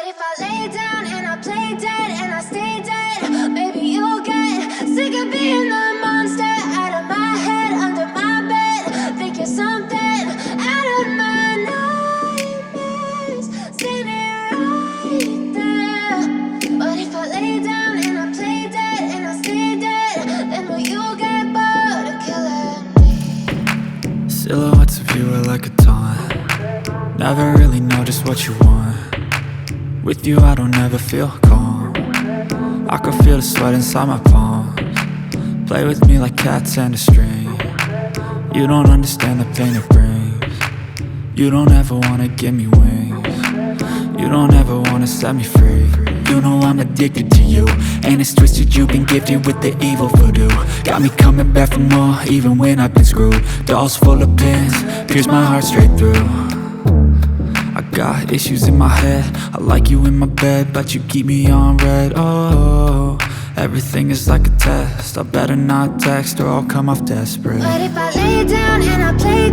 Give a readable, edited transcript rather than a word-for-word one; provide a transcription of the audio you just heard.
if I lay down and I play dead and I stay dead, maybe you'll get sick of being the monster out of my head, under my bed. Think you're something out of my nightmares, standing right there. But if I lay down and I play dead and I stay dead, then will you get bored of killing me? Silhouettes of you are like a taunt. Never really know just what you want. With you I don't ever feel calm. I can feel the sweat inside my palms. Play with me like cats and a string. You don't understand the pain it brings. You don't ever wanna give me wings. You don't ever wanna set me free. You know I'm addicted to you, and it's twisted, you've been gifted with the evil voodoo. Got me coming back for more, even when I've been screwed. Dolls full of pins, pierce my heart straight through. I got issues in my head, I like you in my bed, but you keep me on red. Oh, everything is like a test, I better not text or I'll come off desperate. But if I lay down and I play